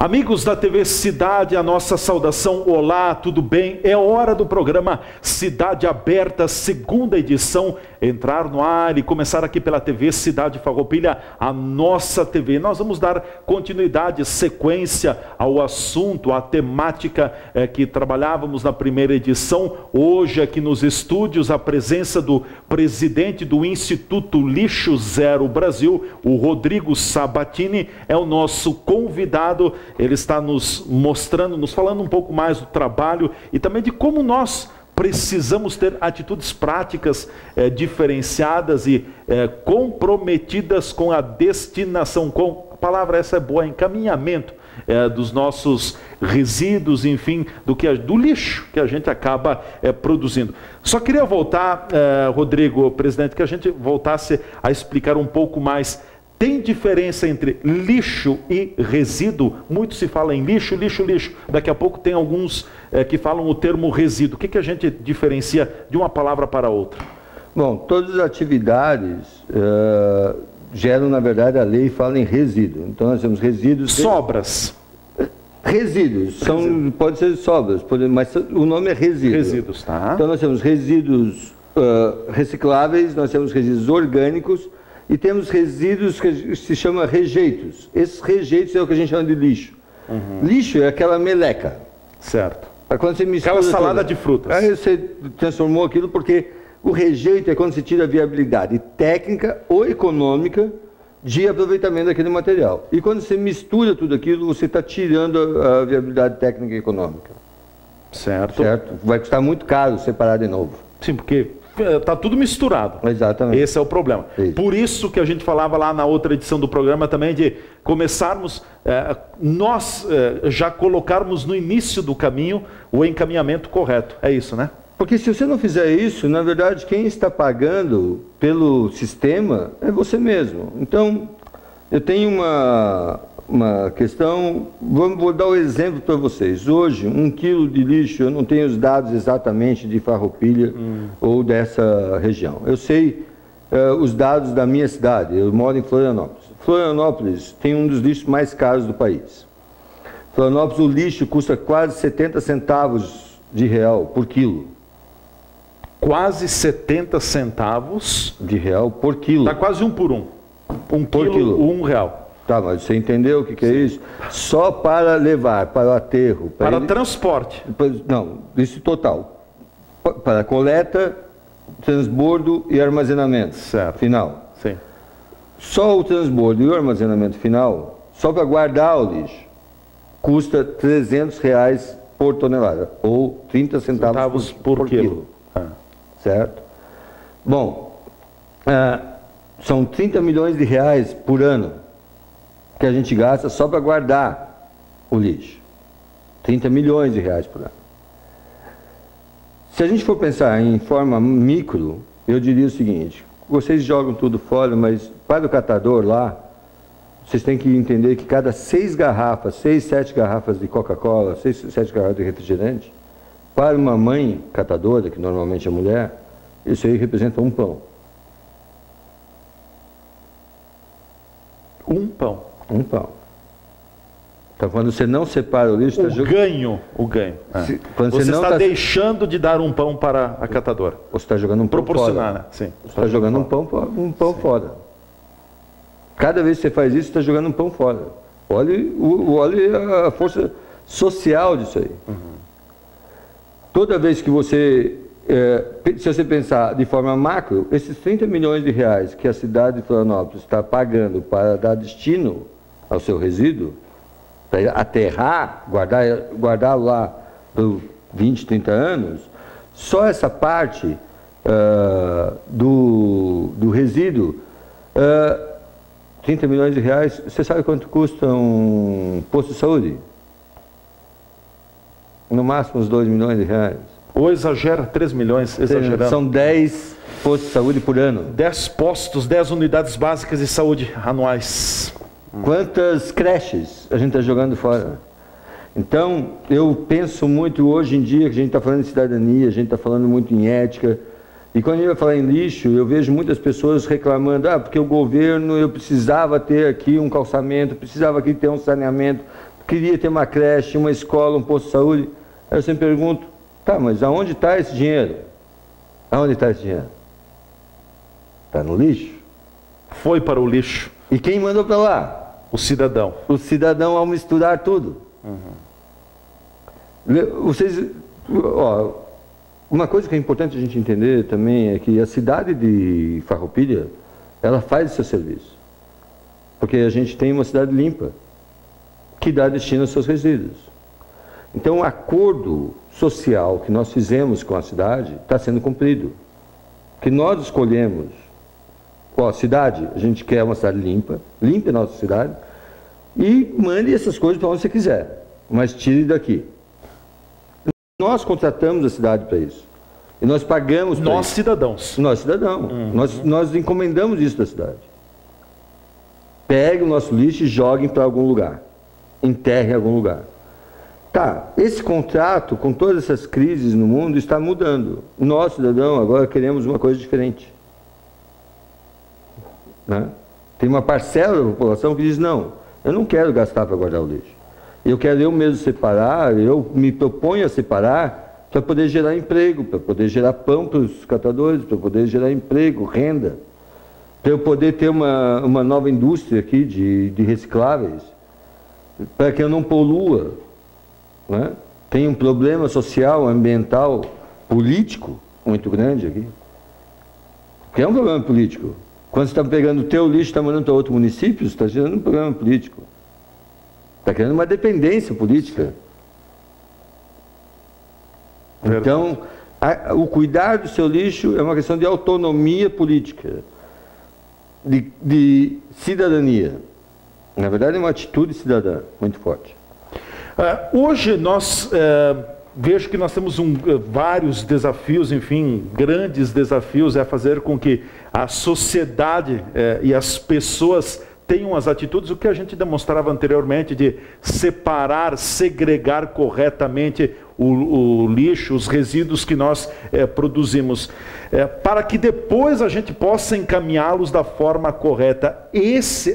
Amigos da TV Cidade, a nossa saudação, olá, tudo bem? É hora do programa Cidade Aberta, segunda edição, entrar no ar e começar aqui pela TV Cidade Farroupilha, a nossa TV. Nós vamos dar continuidade, sequência ao assunto, à temática que trabalhávamos na primeira edição. Hoje aqui nos estúdios, a presença do presidente do Instituto Lixo Zero Brasil, o Rodrigo Sabatini, é o nosso convidado. Ele está nos mostrando, nos falando um pouco mais do trabalho e também de como nós precisamos ter atitudes práticas diferenciadas e comprometidas com a destinação, com a palavra essa é boa, encaminhamento dos nossos resíduos, enfim, do lixo que a gente acaba produzindo. Só queria voltar, Rodrigo, presidente, que a gente voltasse a explicar um pouco mais. Tem diferença entre lixo e resíduo? Muito se fala em lixo, lixo, lixo. Daqui a pouco tem alguns que falam o termo resíduo. O que a gente diferencia de uma palavra para outra? Bom, todas as atividades geram, na verdade, a lei fala em resíduo. Então, nós temos resíduos... Sobras. Resíduos. Pode ser sobras, mas o nome é resíduo. Resíduos, tá. Então, nós temos resíduos recicláveis, nós temos resíduos orgânicos, e temos resíduos que se chama rejeitos. Esses rejeitos é o que a gente chama de lixo. Uhum. Lixo é aquela meleca. Certo. Quando você mistura aquela salada de frutas. Aí você transformou aquilo porque o rejeito é quando você tira a viabilidade técnica ou econômica de aproveitamento daquele material. E quando você mistura tudo aquilo, você está tirando a viabilidade técnica e econômica. Certo. Certo? Vai custar muito caro separar de novo. Sim, porque... está tudo misturado. Exatamente. Esse é o problema. Isso. Por isso que a gente falava lá na outra edição do programa também de começarmos, nós já colocarmos no início do caminho o encaminhamento correto. É isso, né? Porque se você não fizer isso, na verdade, quem está pagando pelo sistema é você mesmo. Então, eu tenho uma questão, vou dar o exemplo para vocês. Hoje, 1 quilo de lixo, eu não tenho os dados exatamente de Farroupilha ou dessa região. Eu sei os dados da minha cidade, eu moro em Florianópolis. Florianópolis tem um dos lixos mais caros do país. Florianópolis, o lixo custa quase 70 centavos de real por quilo. Quase 70 centavos de real por quilo. Dá quase 1 por 1. 1 quilo, R$1. Tá, mas você entendeu o que é isso? Só para levar para o aterro. Para transporte. Não, isso total. Para coleta, transbordo e armazenamento. Certo. Final. Sim. Só o transbordo e o armazenamento final, só para guardar o lixo, custa R$300 por tonelada, ou 30 centavos por quilo. Certo? Bom, são 30 milhões de reais por ano que a gente gasta só para guardar o lixo. 30 milhões de reais por ano. Se a gente for pensar em forma micro, eu diria o seguinte: vocês jogam tudo fora, mas para o catador lá, vocês têm que entender que cada 6 garrafas, 6, 7 garrafas de Coca-Cola, 6, 7 garrafas de refrigerante, para uma mãe catadora, que normalmente é mulher, isso aí representa um pão. Um pão. Um pão. Então, quando você não separa o lixo... O ganho. Quando você não está deixando de dar um pão para a catadora. Você está jogando um pão proporcionar, fora. Né? Sim. Você está jogando um pão fora. Cada vez que você faz isso, você está jogando um pão fora. Olhe a força social disso aí. Uhum. Toda vez que você... se você pensar de forma macro, esses 30 milhões de reais que a cidade de Florianópolis está pagando para dar destino ao seu resíduo, para aterrar, guardar lá por 20, 30 anos, só essa parte do resíduo, 30 milhões de reais, você sabe quanto custa um posto de saúde? No máximo uns 2 milhões de reais. Ou exagera, 3 milhões, exagerando. São 10 postos de saúde por ano. 10 postos, 10 unidades básicas de saúde anuais. Quantas creches a gente está jogando fora? Então, eu penso muito hoje em dia que a gente está falando de cidadania, a gente está falando muito em ética. E quando a gente vai falar em lixo, eu vejo muitas pessoas reclamando, porque o governo, eu precisava ter aqui um calçamento, precisava aqui ter um saneamento. queria ter uma creche, uma escola, um posto de saúde. Aí eu sempre pergunto, tá, mas aonde está esse dinheiro? Aonde está esse dinheiro? Está no lixo. Foi para o lixo. E quem mandou para lá? O cidadão. O cidadão, ao misturar tudo. Vocês, ó, uma coisa que é importante a gente entender também é que a cidade de Farroupilha, ela faz o seu serviço. Porque a gente tem uma cidade limpa, que dá destino aos seus resíduos. Então, o acordo social que nós fizemos com a cidade está sendo cumprido. Que nós escolhemos qual a cidade, a gente quer uma cidade limpa, limpe a nossa cidade, e mande essas coisas para onde você quiser, mas tire daqui. Nós contratamos a cidade para isso. E nós pagamos para Nós, isso. cidadãos. Nós, cidadãos. Nós encomendamos isso da cidade. Pegue o nosso lixo e joguem para algum lugar. Enterre em algum lugar. Tá, esse contrato, com todas essas crises no mundo, está mudando. Nós, cidadãos, agora queremos uma coisa diferente. Né? Tem uma parcela da população que diz, não, eu não quero gastar para guardar o lixo. Eu quero eu mesmo separar, eu me proponho a separar para poder gerar emprego, para poder gerar pão para os catadores, para poder gerar emprego, renda, para eu poder ter uma nova indústria aqui de recicláveis, para que eu não polua. Né? Tem um problema social, ambiental, político muito grande aqui. Que é um problema político. Quando você está pegando o teu lixo e está mandando para outro município, você está gerando um problema político. Está criando uma dependência política. Verdade. Então, o cuidar do seu lixo é uma questão de autonomia política, de cidadania. Na verdade, é uma atitude cidadã muito forte. Hoje nós vejo que nós temos vários desafios, enfim, grandes desafios a fazer com que a sociedade e as pessoas tenham as atitudes, o que a gente demonstrava anteriormente, de separar, segregar corretamente o lixo, os resíduos que nós produzimos, para que depois a gente possa encaminhá-los da forma correta.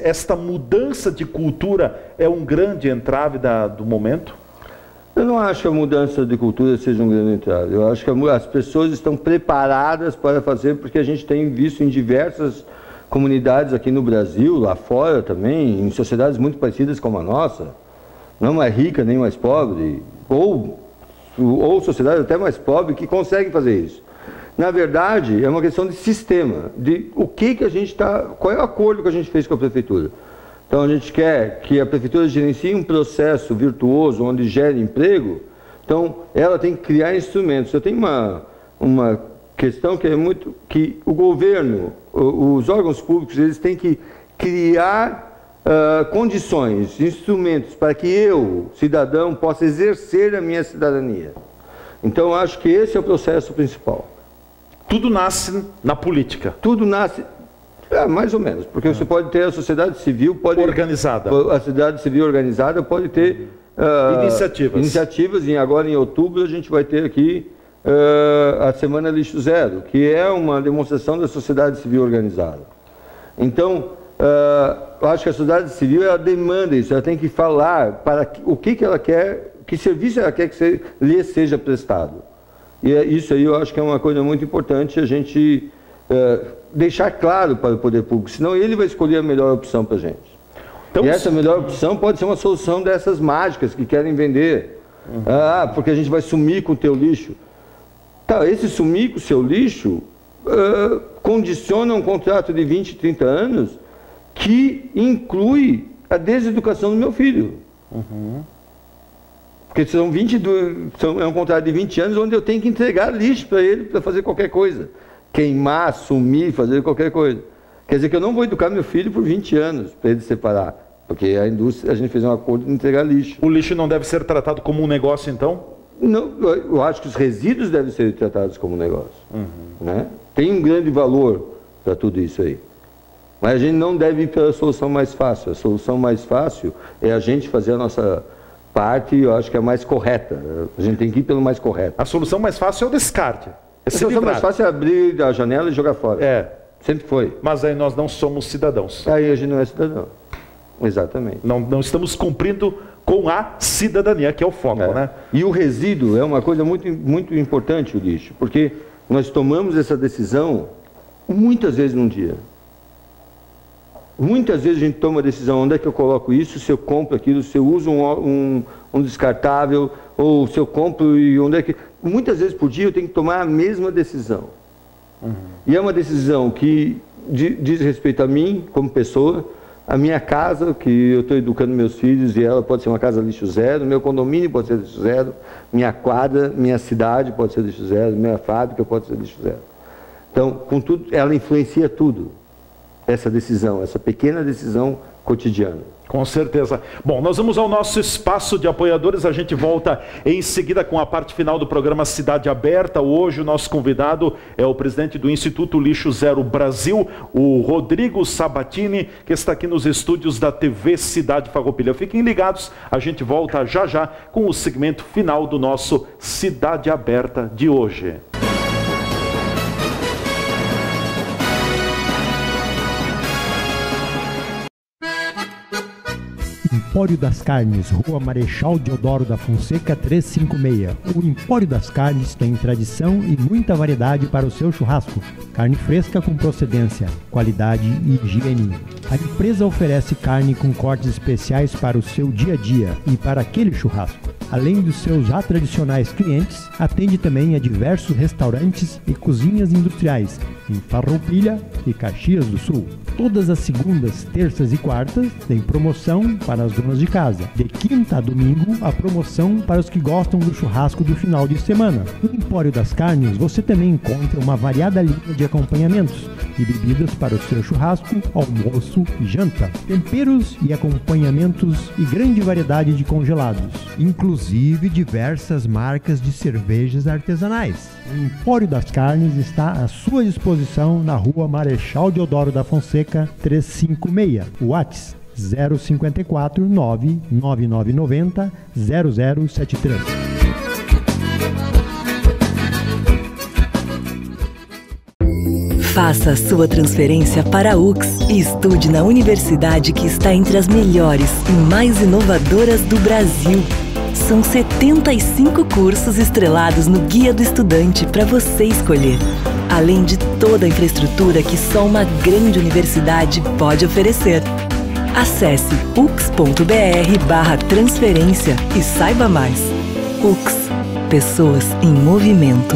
Esta mudança de cultura é um grande entrave do momento? Eu não acho que a mudança de cultura seja um grande entrave. Eu acho que as pessoas estão preparadas para fazer, porque a gente tem visto em diversas comunidades aqui no Brasil, lá fora também, em sociedades muito parecidas com a nossa, não mais rica nem mais pobre, ou sociedades até mais pobres, que conseguem fazer isso. Na verdade, é uma questão de sistema, de o que a gente está, qual é o acordo que a gente fez com a prefeitura. Então a gente quer que a prefeitura gerencie um processo virtuoso onde gere emprego, então ela tem que criar instrumentos. Eu tenho uma questão que é muito, que o governo, os órgãos públicos, eles têm que criar condições, instrumentos para que eu, cidadão, possa exercer a minha cidadania. Então eu acho que esse é o processo principal. Tudo nasce na política. Tudo nasce, mais ou menos, porque você pode ter a sociedade civil, organizada. A sociedade civil organizada pode ter iniciativas. E agora em outubro a gente vai ter aqui a Semana Lixo Zero, que é uma demonstração da sociedade civil organizada. Então, eu acho que a sociedade civil, ela demanda isso, ela tem que falar para o que ela quer, que serviço ela quer que lhe seja prestado. E isso aí eu acho que é uma coisa muito importante a gente deixar claro para o poder público, senão ele vai escolher a melhor opção para a gente. Então, e essa melhor opção pode ser uma solução dessas mágicas que querem vender. Porque a gente vai sumir com o teu lixo. Tá, esse sumir com o seu lixo condiciona um contrato de 20, 30 anos que inclui a deseducação do meu filho. Porque é um contrato de 20 anos onde eu tenho que entregar lixo para ele para fazer qualquer coisa. Queimar, sumir, fazer qualquer coisa. Quer dizer que eu não vou educar meu filho por 20 anos para ele separar. Porque a indústria, a gente fez um acordo de entregar lixo. O lixo não deve ser tratado como um negócio, então? Não, eu acho que os resíduos devem ser tratados como um negócio. Né? Tem um grande valor para tudo isso aí. Mas a gente não deve ir pela solução mais fácil. A solução mais fácil é a gente fazer a nossa parte, eu acho que é a mais correta. A gente tem que ir pelo mais correto. A solução mais fácil é o descarte. A solução mais fácil é abrir a janela e jogar fora. É. Sempre foi. Mas aí nós não somos cidadãos. Aí a gente não é cidadão. Exatamente. Não estamos cumprindo com a cidadania, que é o foco, né? E o resíduo é uma coisa muito, muito importante, o lixo, porque nós tomamos essa decisão muitas vezes num dia. Muitas vezes a gente toma a decisão, onde é que eu coloco isso, se eu compro aquilo, se eu uso um descartável, ou se eu compro e onde é que... Muitas vezes por dia eu tenho que tomar a mesma decisão. E é uma decisão que diz respeito a mim, como pessoa, a minha casa, que eu estou educando meus filhos, e ela pode ser uma casa lixo zero, meu condomínio pode ser lixo zero, minha quadra, minha cidade pode ser lixo zero, minha fábrica pode ser lixo zero. Então, contudo, ela influencia tudo, essa decisão, essa pequena decisão cotidiana. Com certeza. Bom, nós vamos ao nosso espaço de apoiadores, a gente volta em seguida com a parte final do programa Cidade Aberta. Hoje o nosso convidado é o presidente do Instituto Lixo Zero Brasil, o Rodrigo Sabatini, que está aqui nos estúdios da TV Cidade Farroupilha. Fiquem ligados, a gente volta já já com o segmento final do nosso Cidade Aberta de hoje. Empório das Carnes, Rua Marechal Deodoro da Fonseca 356. O Empório das Carnes tem tradição e muita variedade para o seu churrasco. Carne fresca com procedência, qualidade e higiene. A empresa oferece carne com cortes especiais para o seu dia a dia e para aquele churrasco. Além dos seus já tradicionais clientes, atende também a diversos restaurantes e cozinhas industriais em Farroupilha e Caxias do Sul. Todas as segundas, terças e quartas tem promoção para as donas de casa. De quinta a domingo, a promoção para os que gostam do churrasco do final de semana. No Empório das Carnes, você também encontra uma variada linha de acompanhamentos e bebidas para o seu churrasco, almoço e janta. Temperos e acompanhamentos e grande variedade de congelados, inclusive diversas marcas de cervejas artesanais. O Empório das Carnes está à sua disposição na Rua Marechal Deodoro da Fonseca 356. WhatsApp 054 99990 0073. Faça a sua transferência para a UX e estude na universidade que está entre as melhores e mais inovadoras do Brasil. São 75 cursos estrelados no Guia do Estudante para você escolher, além de toda a infraestrutura que só uma grande universidade pode oferecer. Acesse ux.br/transferência e saiba mais. UX, pessoas em movimento.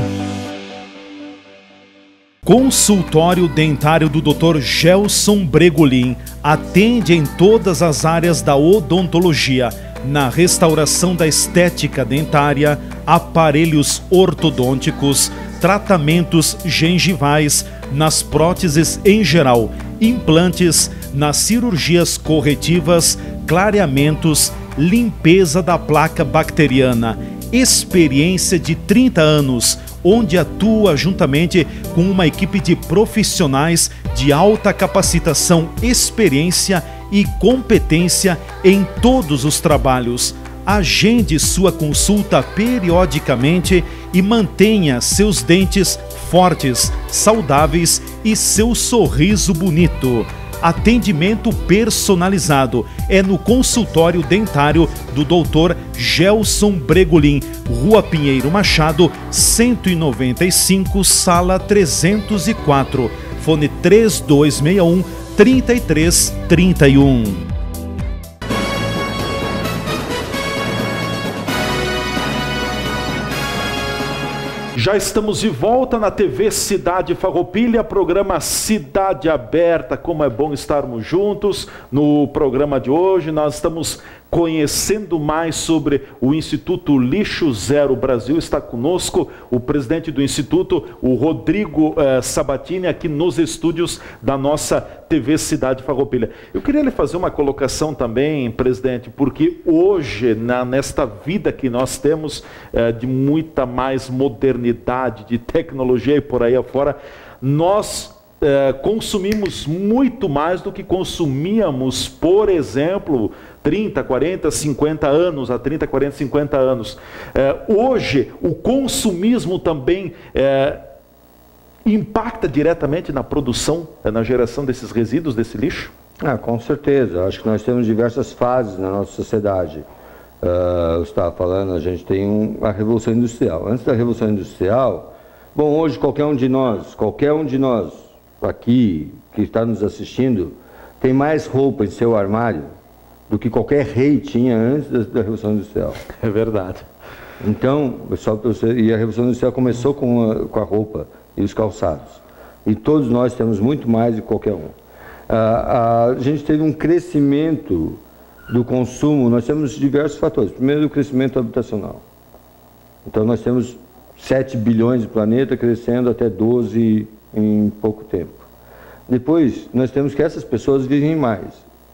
Consultório dentário do Dr. Gelson Bregolin atende em todas as áreas da odontologia, na restauração da estética dentária, aparelhos ortodônticos, tratamentos gengivais, nas próteses em geral, implantes, nas cirurgias corretivas, clareamentos, limpeza da placa bacteriana. Experiência de 30 anos, onde atua juntamente com uma equipe de profissionais de alta capacitação, experiência e competência em todos os trabalhos. Agende sua consulta periodicamente e mantenha seus dentes fortes, saudáveis e seu sorriso bonito. Atendimento personalizado é no consultório dentário do Dr. Gelson Bregolin, Rua Pinheiro Machado, 195, sala 304, fone 3261-3331. Já estamos de volta na TV Cidade Farroupilha, programa Cidade Aberta. Como é bom estarmos juntos. No programa de hoje nós estamos conhecendo mais sobre o Instituto Lixo Zero Brasil. Está conosco o presidente do Instituto, o Rodrigo Sabatini, aqui nos estúdios da nossa TV Cidade Farroupilha. Eu queria lhe fazer uma colocação também, presidente, porque hoje, nesta vida que nós temos, de muita mais modernidade, de tecnologia e por aí afora, nós consumimos muito mais do que consumíamos, por exemplo, 30, 40, 50 anos, há 30, 40, 50 anos. Hoje, o consumismo também impacta diretamente na produção, na geração desses resíduos, desse lixo? Com certeza. Acho que nós temos diversas fases na nossa sociedade. Eu estava falando, a gente tem a Revolução Industrial. Antes da Revolução Industrial, bom, hoje qualquer um de nós aqui, que está nos assistindo, tem mais roupa em seu armário do que qualquer rei tinha antes da Revolução Industrial. É verdade. Então, e a Revolução Industrial começou com a roupa e os calçados. E todos nós temos muito mais do que qualquer um. A gente teve um crescimento do consumo, nós temos diversos fatores. Primeiro, o crescimento habitacional. Então, nós temos 7 bilhões de planeta crescendo até 12 em pouco tempo. Depois, nós temos que essas pessoas vivem mais.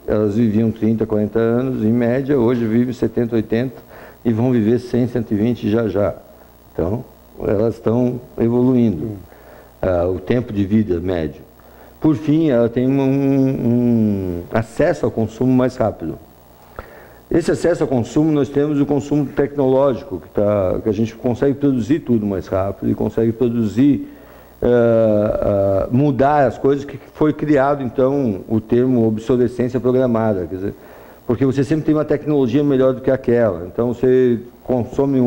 Elas viviam 30, 40 anos, em média, hoje vivem 70, 80 e vão viver 100, 120 já. Então, elas estão evoluindo. O tempo de vida médio. Por fim, ela tem um acesso ao consumo mais rápido. Esse acesso ao consumo, nós temos o consumo tecnológico, que a gente consegue produzir tudo mais rápido e consegue produzir, mudar as coisas, que foi criado, então, o termo obsolescência programada. Quer dizer, porque você sempre tem uma tecnologia melhor do que aquela. Então, você consome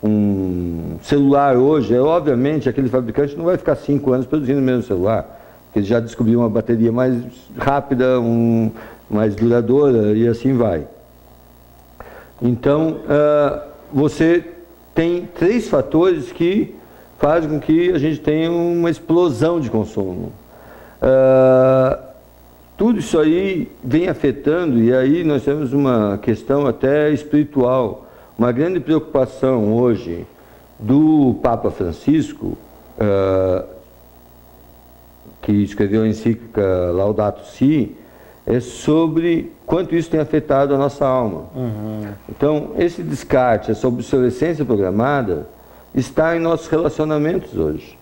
um celular hoje, obviamente, aquele fabricante não vai ficar 5 anos produzindo o mesmo celular, porque ele já descobriu uma bateria mais rápida, mais duradoura, e assim vai. Então, você tem 3 fatores que fazem com que a gente tenha uma explosão de consumo. Tudo isso aí vem afetando, e aí nós temos uma questão até espiritual. Uma grande preocupação hoje do Papa Francisco, que escreveu a encíclica Laudato Si, é sobre quanto isso tem afetado a nossa alma. Então, esse descarte, essa obsolescência programada, está em nossos relacionamentos hoje.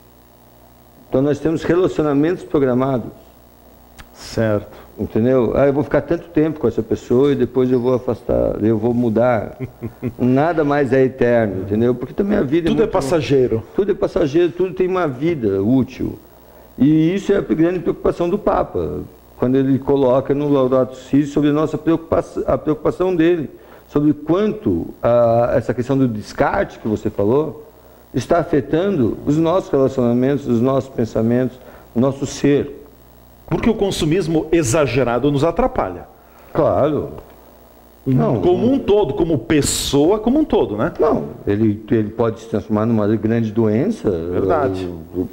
Então, nós temos relacionamentos programados. Certo. Entendeu? Eu vou ficar tanto tempo com essa pessoa e depois eu vou afastar, eu vou mudar. Nada mais é eterno, entendeu? Porque também a vida tudo é passageiro. Tudo é passageiro, tudo tem uma vida útil. E isso é a grande preocupação do Papa, quando ele coloca no Laudato Si sobre a preocupação dele, sobre quanto essa questão do descarte que você falou está afetando os nossos relacionamentos, os nossos pensamentos, o nosso ser. Porque o consumismo exagerado nos atrapalha. Claro. Não, como um todo, como pessoa, como um todo, né? Não, ele pode se transformar numa grande doença. Verdade.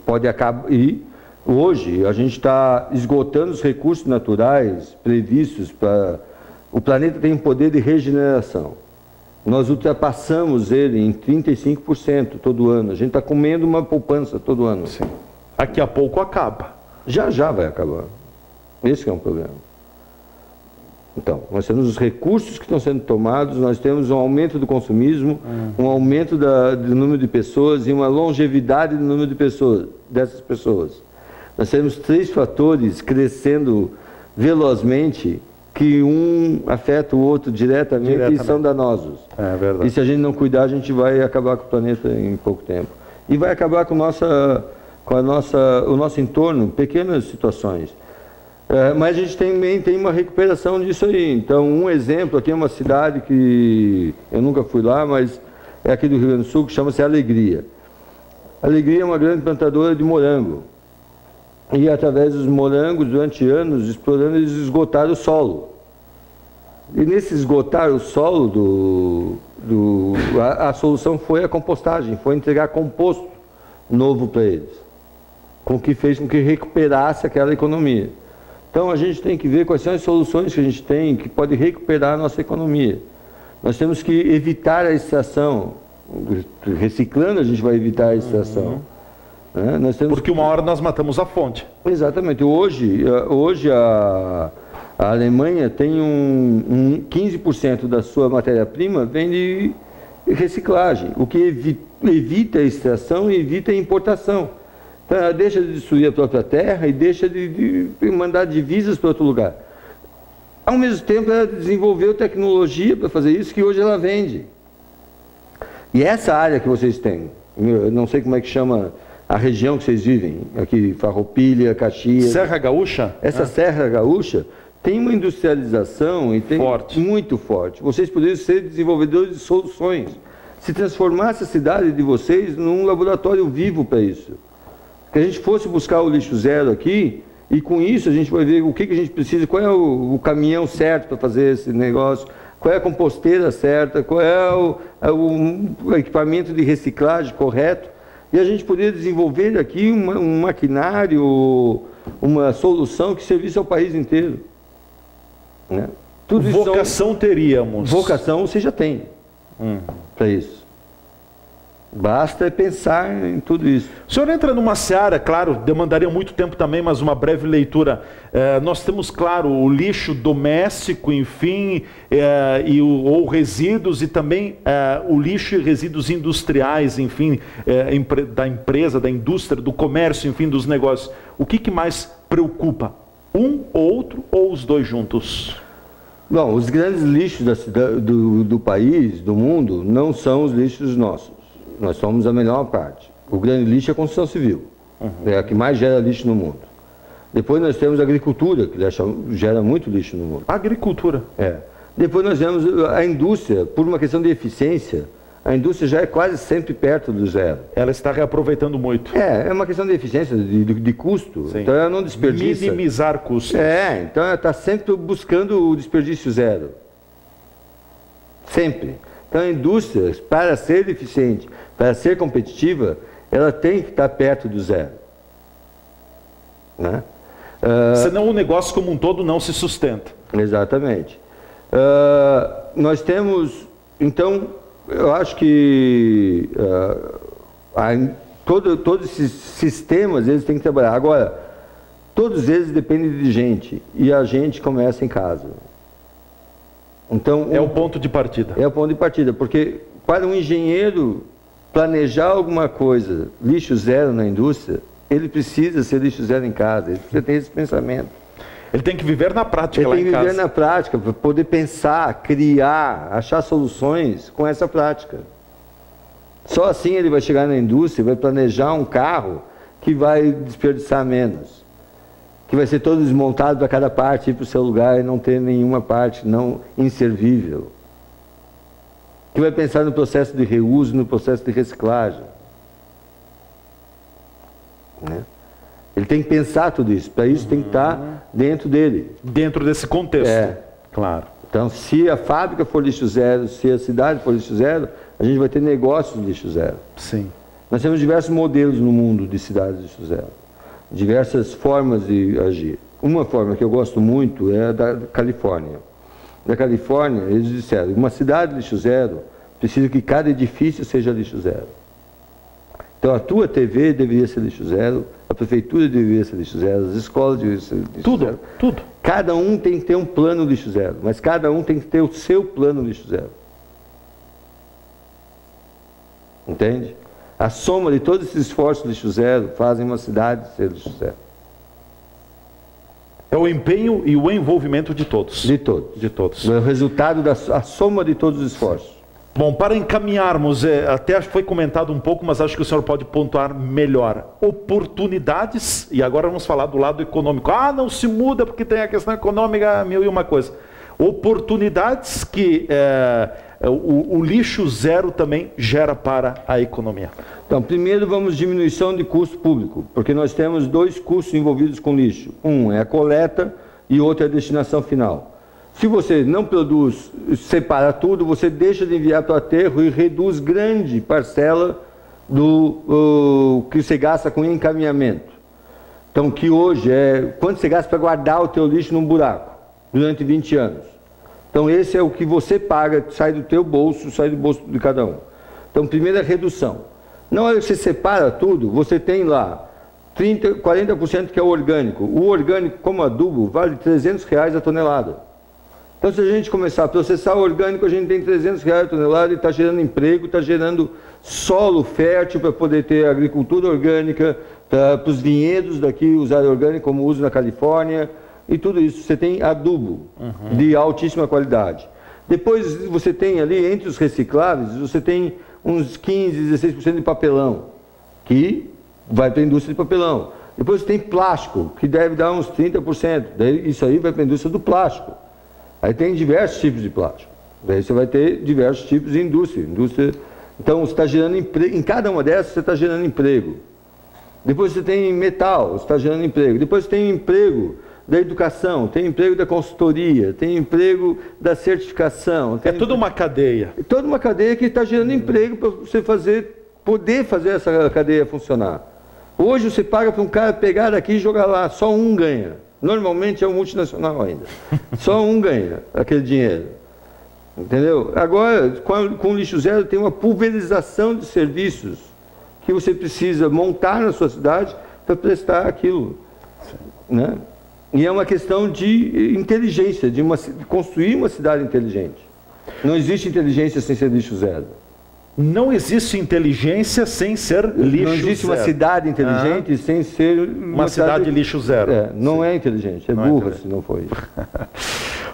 Pode acabar. E hoje a gente está esgotando os recursos naturais previstos para. O planeta tem um poder de regeneração. Nós ultrapassamos ele em 35% todo ano. A gente está comendo uma poupança todo ano. Sim. Daqui a pouco acaba. Já vai acabar. Esse é um problema. Então, nós temos os recursos que estão sendo tomados, nós temos um aumento do consumismo, um aumento do número de pessoas e uma longevidade do número de pessoas, dessas pessoas. Nós temos 3 fatores crescendo velozmente, que um afeta o outro diretamente. E são danosos. É verdade. E se a gente não cuidar, a gente vai acabar com o planeta em pouco tempo. E vai acabar com o nosso entorno, pequenas situações. Mas a gente também tem uma recuperação disso aí. Então, um exemplo, aqui é uma cidade que eu nunca fui lá, mas é aqui do Rio Grande do Sul, que chama-se Alegria. Alegria é uma grande plantadora de morango. E através dos morangos, durante anos, explorando, eles esgotaram o solo. E nesse esgotar o solo, a solução foi a compostagem, foi entregar composto novo para eles, com que fez com que recuperasse aquela economia. Então a gente tem que ver quais são as soluções que a gente tem que pode recuperar a nossa economia. Nós temos que evitar a extração. Reciclando a gente vai evitar a extração. Porque uma hora nós matamos a fonte. Exatamente. Hoje a Alemanha tem 15% da sua matéria-prima vem de reciclagem, o que evita a extração e evita a importação. Então ela deixa de destruir a própria terra e deixa de mandar divisas para outro lugar. Ao mesmo tempo ela desenvolveu tecnologia para fazer isso, que hoje ela vende. E essa área que vocês têm, eu não sei como é que chama a região que vocês vivem, aqui Farroupilha, Caxias. Serra Gaúcha? Essa Serra Gaúcha tem uma industrialização e tem muito forte. Vocês poderiam ser desenvolvedores de soluções. Se transformasse a cidade de vocês num laboratório vivo para isso. Que a gente fosse buscar o lixo zero aqui e com isso a gente vai ver o que a gente precisa, qual é o caminhão certo para fazer esse negócio, qual é a composteira certa, qual é o equipamento de reciclagem correto. E a gente poderia desenvolver aqui um maquinário, uma solução que servisse ao país inteiro. Né? Tudo vocação teríamos. Vocação você já tem para isso. Basta pensar em tudo isso. O senhor entra numa seara, claro, demandaria muito tempo também, mas uma breve leitura. Nós temos, claro, o lixo doméstico, enfim, ou resíduos, e também o lixo e resíduos industriais, enfim, da empresa, da indústria, do comércio, enfim, dos negócios. O que mais preocupa? Um ou outro, ou os dois juntos? Bom, os grandes lixos do país, do mundo, não são os lixos nossos. Nós somos a menor parte. O grande lixo é a construção civil. É a que mais gera lixo no mundo. Depois nós temos a agricultura, que gera muito lixo no mundo. Agricultura? É. Depois nós temos a indústria, por uma questão de eficiência, a indústria já é quase sempre perto do zero. Ela está reaproveitando muito. É uma questão de eficiência, de custo. Sim. Então ela não desperdiça. Minimizar custos. Então ela está sempre buscando o desperdício zero. Sempre. Então a indústria, para ser eficiente, para ser competitiva, ela tem que estar perto do zero. Né? Senão o negócio como um todo não se sustenta. Exatamente. Nós temos, então, eu acho que todos esses sistemas, eles têm que trabalhar. Agora, todos eles dependem de gente, e a gente começa em casa. Então, é o ponto de partida. É o ponto de partida, porque para um engenheiro planejar alguma coisa, lixo zero na indústria, ele precisa ser lixo zero em casa, ele precisa ter esse pensamento. Ele tem que viver na prática lá em casa. Ele tem que viver na prática, para poder pensar, criar, achar soluções com essa prática. Só assim ele vai chegar na indústria, vai planejar um carro que vai desperdiçar menos, que vai ser todo desmontado para cada parte ir para o seu lugar e não ter nenhuma parte não inservível, que vai pensar no processo de reuso, no processo de reciclagem. Né? Ele tem que pensar tudo isso, para isso tem que estar dentro dele. Dentro desse contexto. Claro. Então, se a fábrica for lixo zero, se a cidade for lixo zero, a gente vai ter negócios de lixo zero. Sim. Nós temos diversos modelos no mundo de cidades de lixo zero. Diversas formas de agir. Uma forma que eu gosto muito é a da Califórnia. Na Califórnia, eles disseram, uma cidade lixo zero precisa que cada edifício seja lixo zero. Então a tua TV deveria ser lixo zero, a prefeitura deveria ser lixo zero, as escolas deveriam ser lixo zero. Tudo. Cada um tem que ter um plano lixo zero, mas cada um tem que ter o seu plano lixo zero. Entende? A soma de todos esses esforços de lixo zero fazem uma cidade ser lixo zero. É o empenho e o envolvimento de todos. De todos. De todos. É o resultado a soma de todos os esforços. Bom, para encaminharmos, até foi comentado um pouco, mas acho que o senhor pode pontuar melhor. Oportunidades, e agora vamos falar do lado econômico. Não se muda porque tem a questão econômica, mil e uma coisa. Oportunidades que o lixo zero também gera para a economia. Então, primeiro vamos diminuição de custo público, porque nós temos dois custos envolvidos com lixo. Um é a coleta e outro é a destinação final. Se você não produz, separa tudo, você deixa de enviar para o aterro e reduz grande parcela do que você gasta com encaminhamento. Então, que hoje é quanto você gasta para guardar o teu lixo num buraco durante 20 anos. Então, esse é o que você paga, sai do teu bolso, sai do bolso de cada um. Então, primeiro é redução. Na hora que você separa tudo, você tem lá 40% que é o orgânico. O orgânico, como adubo, vale R$300 a tonelada. Então, se a gente começar a processar o orgânico, a gente tem R$300 a tonelada e está gerando emprego, está gerando solo fértil para poder ter agricultura orgânica, para os vinhedos daqui usarem orgânico, como uso na Califórnia, e tudo isso. Você tem adubo de altíssima qualidade. Depois você tem ali, entre os recicláveis, você tem uns 15, 16% de papelão, que vai para a indústria de papelão. Depois tem plástico, que deve dar uns 30%. Daí isso aí vai para a indústria do plástico. Aí tem diversos tipos de plástico. Daí você vai ter diversos tipos de indústria. Então você está gerando emprego. Em cada uma dessas você está gerando emprego. Depois você tem metal, você está gerando emprego. Depois você tem emprego da educação, tem emprego da consultoria, tem emprego da certificação. É toda uma cadeia. É toda uma cadeia que está gerando emprego para você poder fazer essa cadeia funcionar. Hoje você paga para um cara pegar daqui e jogar lá, só um ganha. Normalmente é um multinacional ainda. Só um ganha aquele dinheiro. Entendeu? Agora, com o lixo zero tem uma pulverização de serviços que você precisa montar na sua cidade para prestar aquilo. Né? E é uma questão de inteligência, de construir uma cidade inteligente. Não existe inteligência sem ser lixo zero. Não existe inteligência sem ser lixo zero. Não existe uma cidade inteligente sem ser uma cidade lixo zero. Não é inteligente, é burra se não for isso.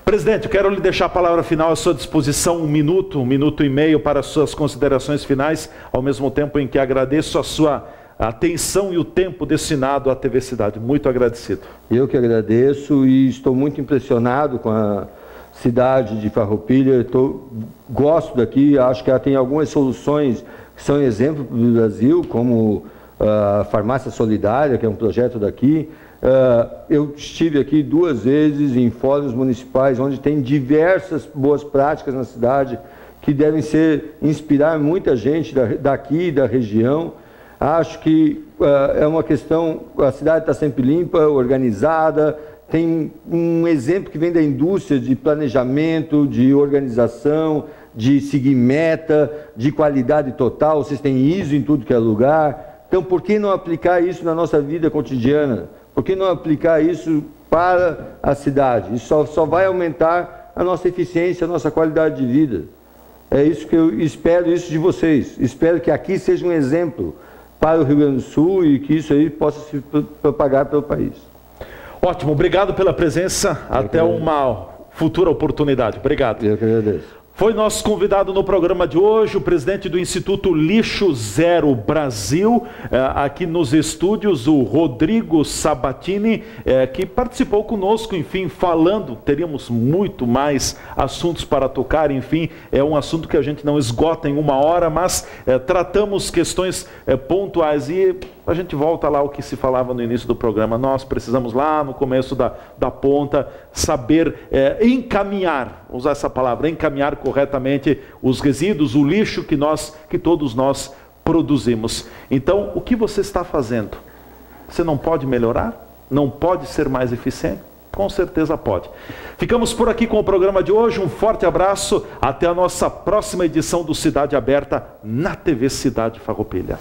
Presidente, eu quero lhe deixar a palavra final à sua disposição, um minuto e meio para as suas considerações finais, ao mesmo tempo em que agradeço a sua atenção e o tempo destinado à TV Cidade. Muito agradecido. Eu que agradeço e estou muito impressionado com a cidade de Farroupilha. Gosto daqui, acho que ela tem algumas soluções que são exemplo do Brasil, como a Farmácia Solidária, que é um projeto daqui. Eu estive aqui 2 vezes em fóruns municipais, onde tem diversas boas práticas na cidade, que devem inspirar muita gente daqui, da região. Acho que é uma questão, a cidade está sempre limpa, organizada, tem um exemplo que vem da indústria de planejamento, de organização, de seguir meta, de qualidade total, vocês têm ISO em tudo que é lugar. Então, por que não aplicar isso na nossa vida cotidiana? Por que não aplicar isso para a cidade? Isso só vai aumentar a nossa eficiência, a nossa qualidade de vida. É isso que eu espero isso de vocês. Espero que aqui seja um exemplo para o Rio Grande do Sul e que isso aí possa se propagar pelo país. Ótimo, obrigado pela presença. Até uma futura oportunidade. Obrigado. Eu que agradeço. Foi nosso convidado no programa de hoje, o presidente do Instituto Lixo Zero Brasil, aqui nos estúdios, o Rodrigo Sabatini, que participou conosco, enfim, falando, teríamos muito mais assuntos para tocar, enfim, é um assunto que a gente não esgota em 1 hora, mas tratamos questões pontuais e a gente volta lá ao que se falava no início do programa. Nós precisamos lá no começo da ponta saber encaminhar, usar essa palavra, encaminhar corretamente os resíduos, o lixo que todos nós produzimos. Então, o que você está fazendo? Você não pode melhorar? Não pode ser mais eficiente? Com certeza pode. Ficamos por aqui com o programa de hoje. Um forte abraço. Até a nossa próxima edição do Cidade Aberta na TV Cidade Farroupilha.